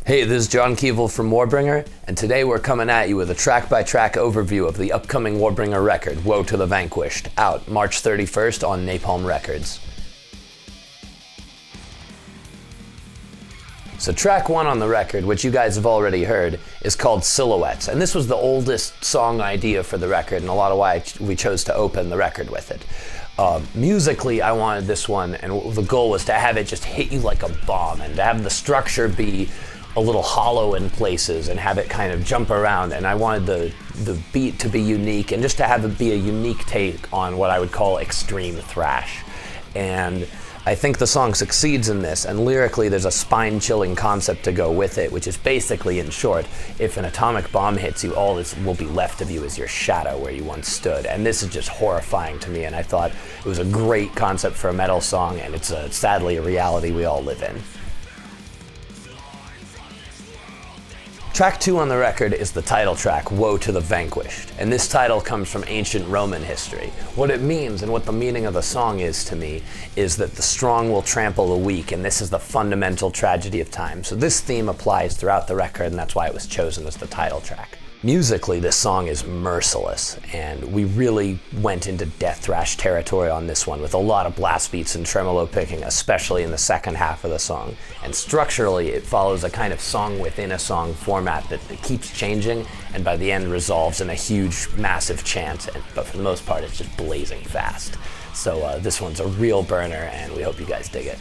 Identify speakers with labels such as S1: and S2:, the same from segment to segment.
S1: Hey, this is John Keevil from Warbringer, and today we're coming at you with a track-by-track overview of the upcoming Warbringer record, Woe to the Vanquished, out March 31st on Napalm Records. So track 1 on the record, which you guys have already heard, is called Silhouettes, and this was the oldest song idea for the record, and a lot of why we chose to open the record with it. Musically, I wanted this one, and the goal was to have it just hit you like a bomb, and to have the structure be a little hollow in places and have it kind of jump around, and I wanted the beat to be unique and just to have it be a unique take on what I would call extreme thrash. And I think the song succeeds in this, and lyrically there's a spine-chilling concept to go with it, which is basically, in short, if an atomic bomb hits you, all that will be left of you is your shadow where you once stood. And this is just horrifying to me, and I thought it was a great concept for a metal song, and it's sadly a reality we all live in. Track 2 on the record is the title track, Woe to the Vanquished, and this title comes from ancient Roman history. What it means and what the meaning of the song is to me is that the strong will trample the weak, and this is the fundamental tragedy of time. So this theme applies throughout the record, and that's why it was chosen as the title track. Musically, this song is merciless, and we really went into death thrash territory on this one with a lot of blast beats and tremolo picking, especially in the second half of the song. And structurally, it follows a kind of song within a song format that keeps changing, and by the end resolves in a huge, massive chant, but for the most part, it's just blazing fast. So this one's a real burner, and we hope you guys dig it.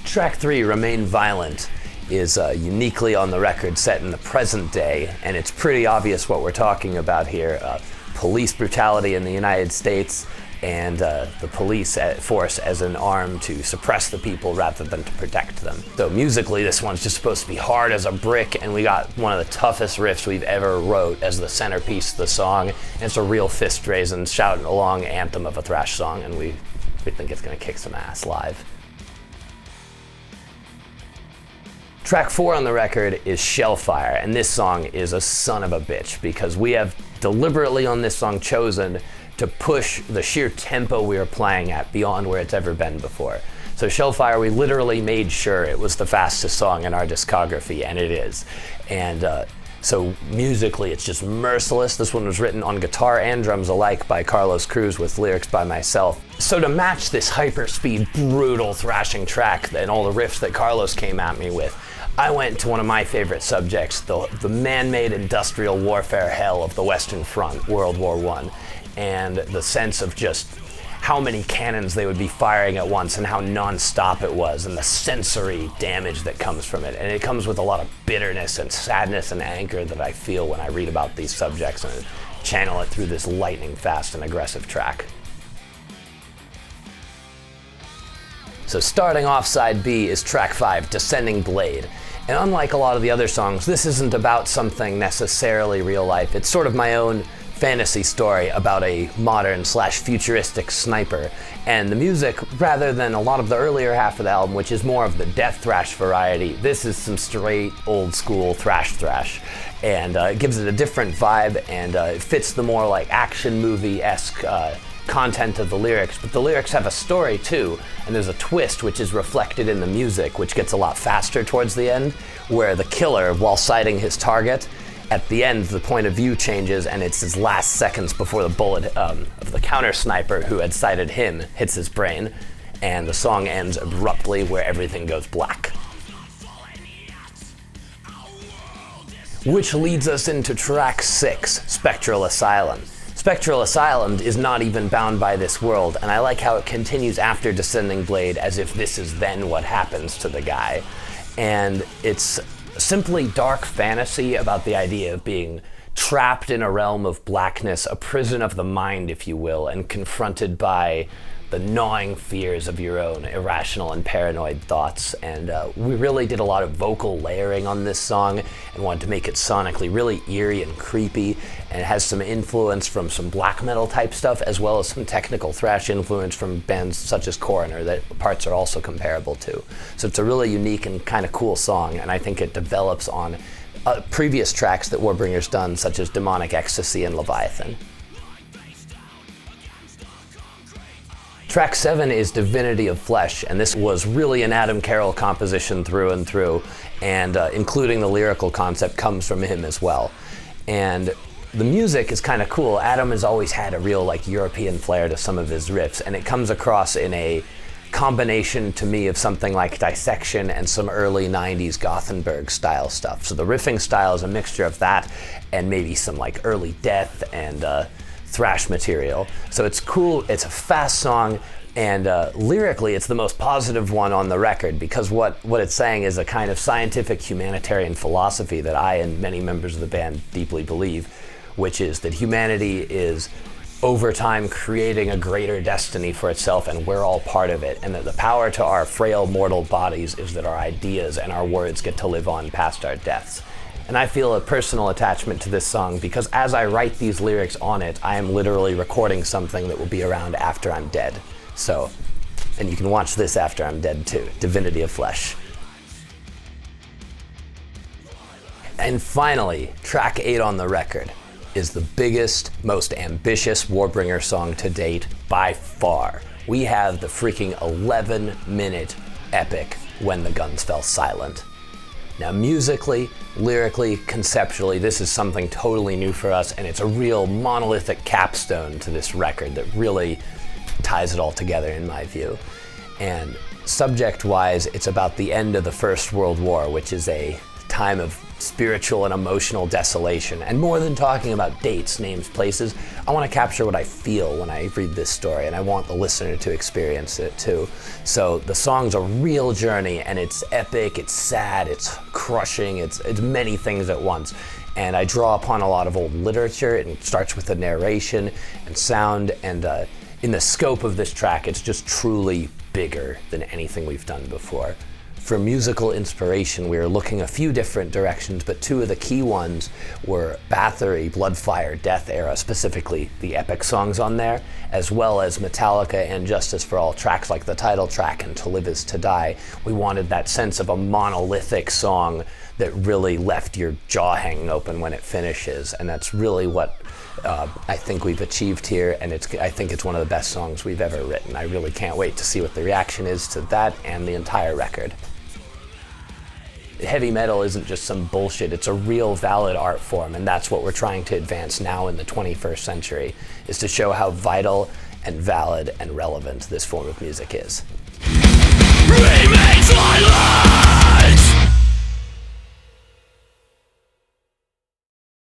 S1: Track 3, Remain Violent, is uniquely on the record set in the present day, and it's pretty obvious what we're talking about here. Police brutality in the United States, and the police force as an arm to suppress the people rather than to protect them. So musically, this one's just supposed to be hard as a brick, and we got one of the toughest riffs we've ever wrote as the centerpiece of the song. And it's a real fist-raising, shouting along anthem of a thrash song, and we think it's gonna kick some ass live. Track 4 on the record is Shellfire, and this song is a son of a bitch because we have deliberately on this song chosen to push the sheer tempo we are playing at beyond where it's ever been before. So Shellfire, we literally made sure it was the fastest song in our discography, and it is. And so musically, it's just merciless. This one was written on guitar and drums alike by Carlos Cruz with lyrics by myself. So to match this hyper-speed, brutal thrashing track and all the riffs that Carlos came at me with, I went to one of my favorite subjects, the man-made industrial warfare hell of the Western Front, World War I, and the sense of just how many cannons they would be firing at once and how non-stop it was, and the sensory damage that comes from it. And it comes with a lot of bitterness and sadness and anger that I feel when I read about these subjects and channel it through this lightning-fast and aggressive track. So starting off side B is track 5, Descending Blade. And unlike a lot of the other songs, this isn't about something necessarily real life. It's sort of my own fantasy story about a modern / futuristic sniper. And the music, rather than a lot of the earlier half of the album, which is more of the death thrash variety, this is some straight old school thrash. And it gives it a different vibe, and it fits the more like action movie-esque content of the lyrics, but the lyrics have a story too, and there's a twist which is reflected in the music, which gets a lot faster towards the end, where the killer, while sighting his target, at the end the point of view changes, and it's his last seconds before the bullet of the counter sniper who had sighted him hits his brain, and the song ends abruptly where everything goes black. Which leads us into track 6, Spectral Asylum. Spectral Asylum is not even bound by this world, and I like how it continues after Descending Blade as if this is then what happens to the guy. And it's simply dark fantasy about the idea of being trapped in a realm of blackness, a prison of the mind, if you will, and confronted by the gnawing fears of your own irrational and paranoid thoughts. And we really did a lot of vocal layering on this song and wanted to make it sonically really eerie and creepy, and it has some influence from some black metal type stuff as well as some technical thrash influence from bands such as Coroner that parts are also comparable to. So it's a really unique and kind of cool song, and I think it develops on previous tracks that Warbringer's done, such as Demonic Ecstasy and Leviathan. Track 7 is Divinity of Flesh, and this was really an Adam Carroll composition through and through, and including the lyrical concept comes from him as well. And the music is kind of cool. Adam has always had a real European flair to some of his riffs, and it comes across in a combination to me of something like Dissection and some early 90s Gothenburg style stuff. So the riffing style is a mixture of that and maybe some early Death and thrash material. So it's cool, it's a fast song, and lyrically it's the most positive one on the record, because what it's saying is a kind of scientific humanitarian philosophy that I and many members of the band deeply believe, which is that humanity is over time creating a greater destiny for itself, and we're all part of it, and that the power to our frail mortal bodies is that our ideas and our words get to live on past our deaths. And I feel a personal attachment to this song because as I write these lyrics on it, I am literally recording something that will be around after I'm dead. So, and you can watch this after I'm dead too, Divinity of Flesh. And finally, track 8 on the record is the biggest, most ambitious Warbringer song to date by far. We have the freaking 11-minute epic When the Guns Fell Silent. Now musically, lyrically, conceptually, this is something totally new for us, and it's a real monolithic capstone to this record that really ties it all together in my view. And subject-wise, it's about the end of the First World War, which is a time of spiritual and emotional desolation. And more than talking about dates, names, places, I want to capture what I feel when I read this story, and I want the listener to experience it too. So the song's a real journey, and it's epic, it's sad, it's crushing, it's many things at once. And I draw upon a lot of old literature. It starts with the narration and sound, and in the scope of this track, it's just truly bigger than anything we've done before. For musical inspiration, we were looking a few different directions, but two of the key ones were Bathory, Bloodfire, Death era, specifically the epic songs on there, as well as Metallica and Justice for All tracks like the title track and To Live Is To Die. We wanted that sense of a monolithic song that really left your jaw hanging open when it finishes, and that's really what I think we've achieved here, and I think it's one of the best songs we've ever written. I really can't wait to see what the reaction is to that and the entire record. Heavy metal isn't just some bullshit, it's a real valid art form, and that's what we're trying to advance now in the 21st century, is to show how vital and valid and relevant this form of music is. Remain silent!